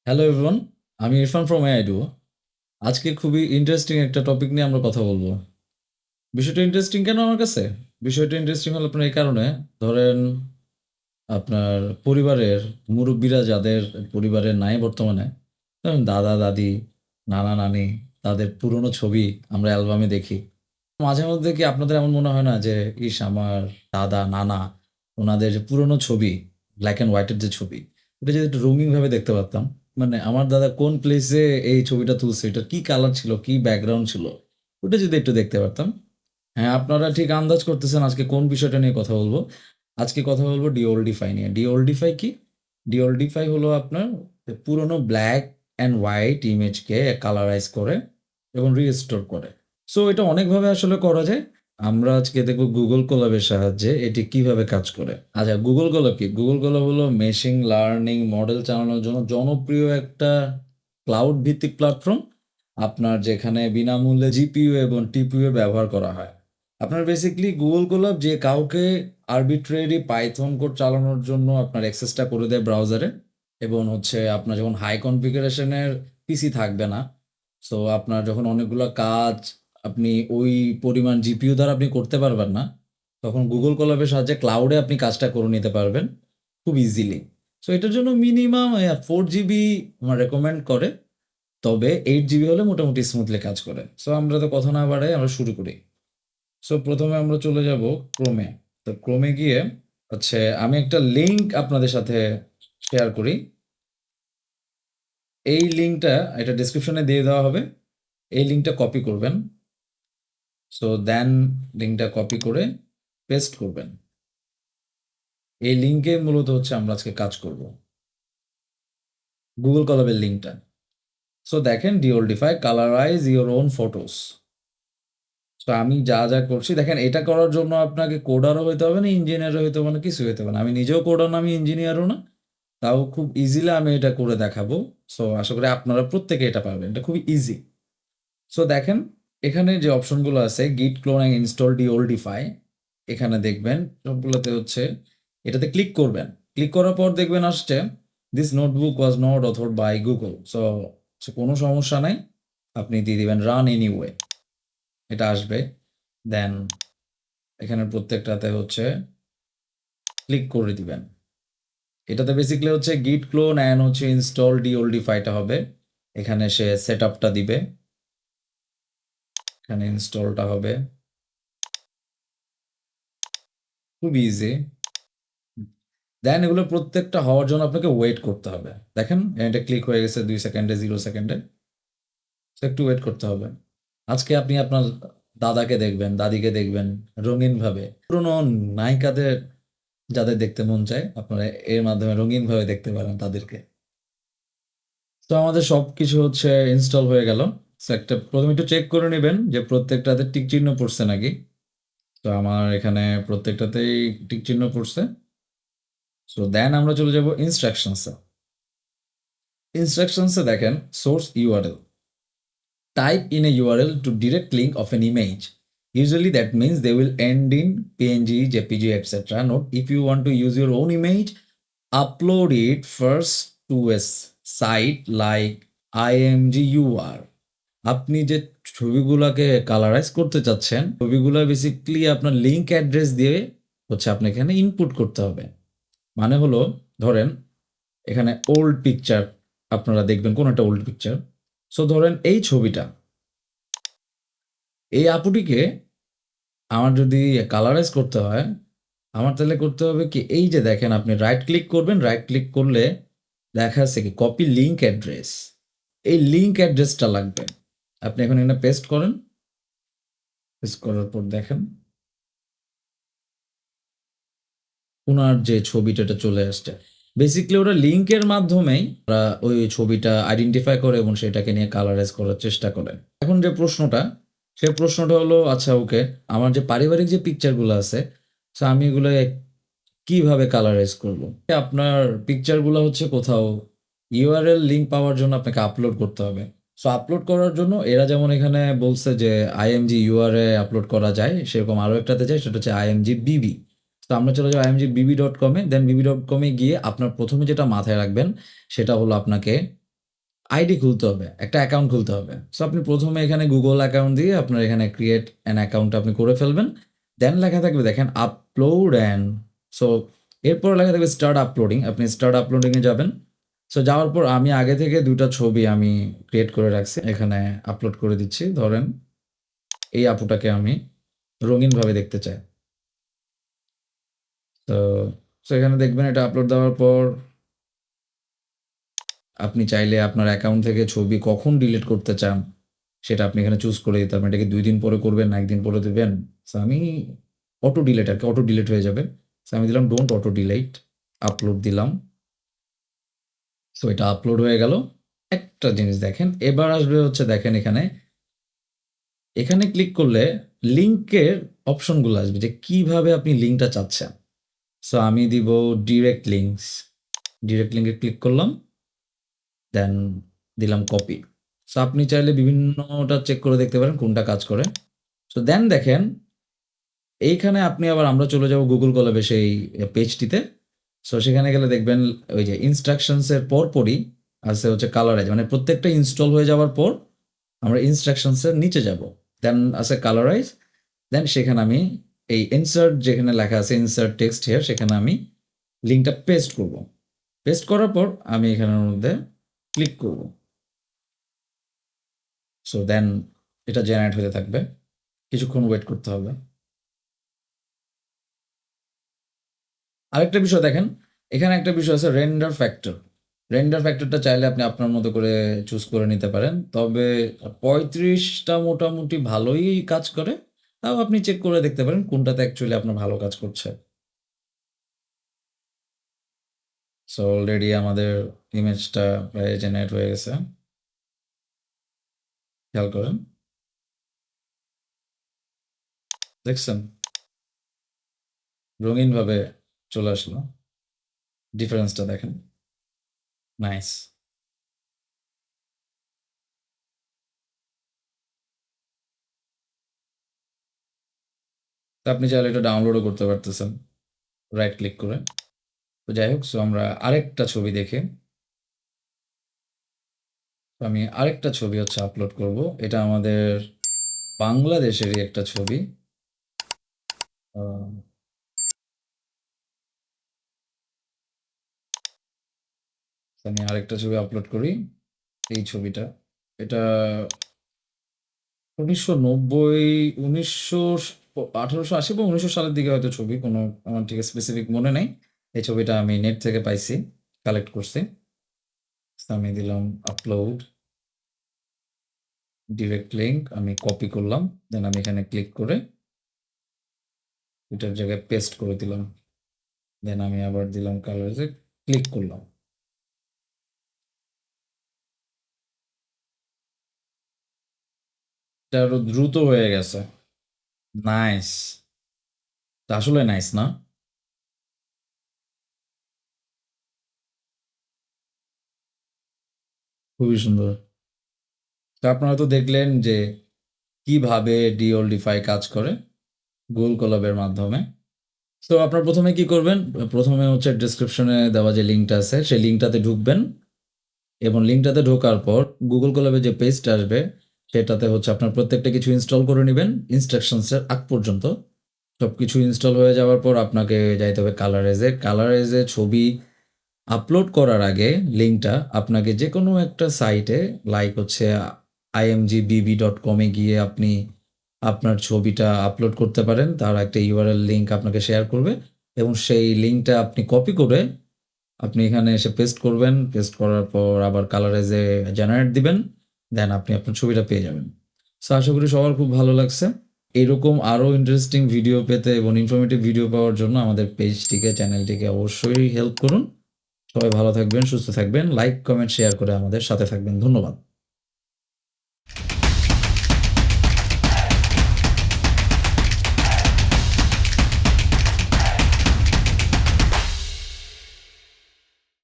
Hello everyone, আমি Irfan from এআইডু। আজকে খুবই ইন্টারেস্টিং একটা টপিক নিয়ে আমরা কথা বলবো। বিষয়টা ইন্টারেস্টিং কেন আমার কাছে? বিষয়টা ইন্টারেস্টিং হলো আপনার এই কারণে, ধরেন আপনার পরিবারের মুরব্বিরা যাদের পরিবারে নাই বর্তমানে, ধরেন দাদা-দাদি, নানা-নানি, তাদের পুরনো ছবি আমরা অ্যালবামে দেখি। মাঝে মধ্যে কি আপনাদের এমন মনে হয় না যে, ইস! আমার দাদা, নানা ওনাদের যে পুরনো ছবি, ব্লাক অ্যান্ড হোয়াইট এর যে ছবি, ওটা যদি একটু রঙিনভাবে দেখতে পারতাম। মানে আমার দাদা কোন প্লেসে এই ছবিটা তুলছে, এটার কি কালার ছিল, কি ব্যাকগ্রাউন্ড ছিল, ওটা যদি একটু দেখতে পারতাম। হ্যাঁ, আপনারা ঠিক আন্দাজ করতেছেন আজকে কোন বিষয়টা নিয়ে কথা বলবো। আজকে কথা বলবো DeOldify নিয়ে। DeOldify কি? DeOldify হলো আপনার পুরনো ব্লাক অ্যান্ড হোয়াইট ইমেজকে কালারাইজ করে এবং রিস্টোর করে। সো এটা অনেকভাবে আসলে করা যায়। আমরা আজকে দেখব Google Colab এর সাহায্যে এটি কিভাবে কাজ করে। আচ্ছা, Google Colab কি? Google Colab হলো মেশিন লার্নিং মডেল চালানোর জন্য জনপ্রিয় একটা ক্লাউড ভিত্তিক প্ল্যাটফর্ম। আপনার যেখানে বিনামূল্যে GPU এবং TPU ব্যবহার করা হয়। আপনার বেসিক্যালি Google Colab যে কাউকে আরবিট্রারি পাইথন কোড চালানোর জন্য আপনার অ্যাক্সেসটা করে দেয় ব্রাউজারে, এবং আপনার যখন হাই কনফিগারেশন এর পিসি থাকবে না, সো আপনার যখন অনেকগুলা কাজ আপনি ওই পরিমাণ জিপিইউ দ্বারা আপনি করতে পারবেন না, তখন Google Colab এর সাহায্যে ক্লাউডে আপনি কাজটা করে নিতে পারবেন খুব ইজিলি। সো এটার জন্য মিনিমাম 4 জিবি রেকমেন্ড করে, তবে 8 জিবি হলে মোটামুটি স্মুথলি কাজ করে। সো আমরা তো কথা না বাড়াই আমরা শুরু করি। সো প্রথমে আমরা চলে যাব ক্রোমে। তো ক্রোমে গিয়ে আমি একটা লিঙ্ক আপনাদের সাথে শেয়ার করি। এই লিঙ্কটা এটা ডেসক্রিপশনে দিয়ে দেওয়া হবে। এই লিঙ্কটা কপি করবেন। সো দেন লিঙ্কটা কপি করে পেস্ট করবেন। এই লিঙ্কে মূলত আমরা আজকে কাজ করব। Google Colab এর লিঙ্কটা। সো দেখেন DeOldify colorize your own photos। So আমি যা করছি দেখেন, এটা করার জন্য আপনাকে কোডারও হইতে হবে না, ইঞ্জিনিয়ারও হইতে হবে না, কিছুই হইতে হবে না। আমি নিজেও কোডার না, আমি ইঞ্জিনিয়ারও না। তাও খুব ইজিলি আমি এটা করে দেখাবো। সো আশা করি আপনারা প্রত্যেকে এটা পারবেন। এটা খুবই ইজি। সো দেখেন, এখানে যে অপশনগুলো আছে git clone and install DeOldify, এখানে দেখবেন সবগুলোতে এটাতে ক্লিক করবেন। ক্লিক করার পর দেখবেন আসছে this notebook was not authored by Google. So কোনো সমস্যা নাই, আপনি দিয়ে দিবেন রান এনিওয়ে, এটা আসবে। দেন এখানে প্রত্যেকটাতে ক্লিক করে দিবেন। এটাতে basically git clone and install DeOldify-টা হবে। এখানে সে সেটআপটা দিবে, এখানে ইনস্টলটা হবে। খুব ইজি। দেন এগুলো প্রত্যেকটা হওয়ার জন্য আপনাকে ওয়েট করতে হবে। দেখেন এটা ক্লিক হয়ে গেছে 2 সেকেন্ডে, 0 সেকেন্ডে। সো একটু ওয়েট করতে হবে। আজকে আপনি আপনার দাদাকে দেখবেন, দাদিকে দেখবেন রঙিনভাবে। পুরনো নায়িকাদের যাদের দেখতে মন চায়, আপনারা এর মাধ্যমে রঙিনভাবে দেখতে পারেন তাদেরকে। তো আমাদের সবকিছু ইনস্টল হয়ে গেল। সো প্রথমে একটু চেক করে নেবেন যে প্রত্যেকটাতে টিক চিহ্ন পড়ছে নাকি। তো আমার এখানে প্রত্যেকটাতেই টিক চিহ্ন পড়ছে। সো দেন আমরা চলে যাব ইনস্ট্রাকশনসে। ইনস্ট্রাকশনসে দেখেন source URL. Type in a URL to direct link of an image. Usually that means they will end in PNG, JPG, etc. Note, if you want to use your own image, upload it first to a site like IMGUR. আপনি যে ছবিগুলোকে colourise করতে চাচ্ছেন, ছবিগুলো basically আপনার link address দিয়ে আপনি এখানে input করতে হবে। মানে হলো, ধরেন এখানে ওল্ড পিকচার আপনারা দেখবেন, কোন একটা ওল্ড পিকচার। সো ধরেন এই ছবিটা, এই আপুটিকে আমার যদি কালারাইজ করতে হয়, আমার তাহলে করতে হবে কি, এই যে দেখেন আপনি রাইট ক্লিক করবেন, রাইট ক্লিক করলে দেখা যাচ্ছে কি কপি লিঙ্ক অ্যাড্রেস। এই লিঙ্ক অ্যাড্রেসটা লাগবে। আপনি এখন এখানে পেস্ট করেন। পেস্ট করার পর দেখেন ওনার যে ছবিটা এটা চলে আসছে। বেসিক্যালি ওরা লিঙ্কের মাধ্যমেই ওরা ওই ছবিটা আইডেন্টিফাই করে এবং সেটাকে নিয়ে কালারাইজ করার চেষ্টা করে। এখন যে প্রশ্নটা, সেই প্রশ্নটা হলো, আচ্ছা ওকে, আমার যে পারিবারিক যে পিকচারগুলো আছে, সো আমি এগুলো কিভাবে কালারাইজ করব? আপনার পিকচারগুলো কোথাও ইউআরএল লিঙ্ক পাওয়ার জন্য আপনাকে আপলোড করতে হবে। সো আপলোড করার জন্য এরা যেমন এখানে বলছে যে আইএমজি ইউআরএ আপলোড করা যায়, সেরকম আরও একটাতে যায়, সেটা আইএমজি বিবি। তো আমরা চলে যাবো imgbb.com-এ। দেন bb.com-এ গিয়ে আপনার প্রথমে যেটা মাথায় রাখবেন সেটা হলো আপনাকে আইডি খুলতে হবে, একটা অ্যাকাউন্ট খুলতে হবে। সো আপনি প্রথমে এখানে গুগল অ্যাকাউন্ট দিয়ে আপনার এখানে ক্রিয়েট অ্যান অ্যাকাউন্ট আপনি করে ফেলবেন। দেন লেখা থাকবে দেখেন আপলোড অ্যান্ড সো এরপর লেখা থাকবে স্টার্ট আপলোডিং। আপনি স্টার্ট আপলোডিংয়ে যাবেন। সো যাওয়ার পর আমি আগে থেকে ২ টা ছবি আমি ক্রিয়েট করে রাখছি। এখানে আপলোড করে দিচ্ছি। ধরেন এই আপুটাকে আমি রঙিনভাবে দেখতে চাই। তো সো এখানে দেখবেন এটা আপলোড দেওয়ার পর আপনি চাইলে আপনার অ্যাকাউন্ট থেকে ছবি কখন ডিলিট করতে চান, সেটা আপনি এখানে চুজ করে দিতে পারবেন। এটা কি ২ দিন পরে করবেন না ১ দিন পরে দিবেন? সো আমি অটো ডিলিট আরকি, অটো ডিলিট হয়ে যাবে। সো আমি দিলাম ডোন্ট অটো ডিলিট, আপলোড দিলাম। সো এটা আপলোড হয়ে গেল। একটা জিনিস দেখেন, এবার আসবে হচ্ছে দেখেন এখানে ক্লিক করলে লিঙ্কের অপশনগুলো আসবে যে কিভাবে আপনি লিঙ্কটা চাচ্ছেন। সো আমি দিব ডিরেক্ট লিঙ্কস। ডিরেক্ট লিঙ্কে ক্লিক করলাম। দেন দিলাম কপি। সো আপনি চাইলে বিভিন্নটা চেক করে দেখতে পারেন কোনটা কাজ করে। সো দেন দেখেন এইখানে আপনি আবার আমরা চলে যাব গুগল কলাবে সেই পেজটিতে। সো সেখানে গেলে দেখবেন ওই যে ইনস্ট্রাকশনস এর পরপরই আছে হচ্ছে কালারাইজ, মানে প্রত্যেকটা ইনস্টল হয়ে যাওয়ার পর আমরা ইনস্ট্রাকশনস এর নিচে যাব। দেন আছে কালারাইজ। দেন সেখানে আমি এই ইনসার্ট যেখানে লেখা আছে ইনসার্ট টেক্সট হিয়ার সেখানে আমি লিঙ্কটা পেস্ট করব। পেস্ট করার পর আমি এখানের মধ্যে ক্লিক করব। সো দেন এটা জেনারেট হতে থাকবে। কিছুক্ষণ ওয়েট করতে হবে। আরেকটা বিষয় দেখেন, এখানে একটা বিষয় আছে রেন্ডার ফ্যাক্টর। রেন্ডার ফ্যাক্টরটা চাইলে আপনি আপনার মতো করে চুজ করে নিতে পারেন। তবে ৩৫টা মোটামুটি ভালোই কাজ করে। তাও আপনি চেক করে দেখতে পারেন কোনটাতে অ্যাকচুয়ালি আপনার ভালো কাজ করছে। সো অলরেডি আমাদের ইমেজটা প্রায় জেনারেট হয়ে গেছে। খেয়াল করেন। দেখছেন? রঙিনভাবে চলে আসলো। ডিফারেন্সটা দেখেন। নাইস। তো আপনি চাইলে এটা ডাউনলোডও করতে পারতেছেন রাইট ক্লিক করে। তো যাই হোক, সো আমরা আরেকটা ছবি দেখি। তো আমি আরেকটা ছবি হচ্ছে আপলোড করব। এটা আমাদের বাংলাদেশেরই একটা ছবি। আ আমি আরেকটা ছবি আপলোড করি। এই ছবিটা। এটা ১৯৯০ ১৮৮০ বা ১৯০০ সালের দিকে হয়তো ছবি। কোনো আমার ঠিক স্পেসিফিক মনে নেই। এই ছবিটা আমি নেট থেকে পাইছি, কালেক্ট করছি। সো আমি দিলাম আপলোড, ডিরেক্ট লিঙ্ক আমি কপি করলাম। দেন আমি এখানে ক্লিক করে এটার জায়গায় পেস্ট করে দিলাম। দেন আমি আবার দিলাম কালারসে ক্লিক করলাম। এটা আরো দ্রুত হয়ে গেছে। নাইস। এটা আসলে নাইস না? খুবই সুন্দর। তো আপনারা তো দেখলেন যে কিভাবে DeOldify কাজ করে Google Collab-এর মাধ্যমে। সো আপনারা ১ম এ কি করবেন? ১ম এ হচ্ছে ডেসক্রিপশনে দেওয়া যে লিঙ্কটা আছে সেই লিঙ্কটাতে ঢুকবেন এবং লিঙ্কটাতে ঢোকার পর Google Collab-এর যে পেজটা আসবে সেটাতে হচ্ছে আপনার প্রত্যেকটা কিছু ইনস্টল করে নিবেন ইনস্ট্রাকশনস এর আগ পর্যন্ত। সবকিছু ইনস্টল হয়ে যাওয়ার পর আপনাকে যাইতে হবে কালারাইজ-এ। কালারাইজ-এ ছবি আপলোড করার আগে লিঙ্কটা আপনাকে যেকোনো একটা সাইটে লাইক হচ্ছে imgbb.com এ গিয়ে আপনি আপনার ছবিটা আপলোড করতে পারেন। তার একটা URL লিঙ্ক আপনাকে শেয়ার করবে এবং সেই লিঙ্কটা আপনি কপি করে আপনি এখানে এসে পেস্ট করবেন। পেস্ট করার পর আবার কালারাইজ-এ জেনারেট দিবেন। দেন আপনি আপনার ছবিটা পেয়ে যাবেন। সো আশা করি সবার খুব ভালো লাগছে। এরকম আরও ইন্টারেস্টিং ভিডিও পেতে এবং ইনফরমেটিভ ভিডিও পাওয়ার জন্য আমাদের পেজটিকে, চ্যানেলটিকে অবশ্যই হেল্প করুন। সবাই ভালো থাকবেন, সুস্থ থাকবেন। লাইক, কমেন্ট, শেয়ার করে আমাদের সাথে থাকবেন। ধন্যবাদ।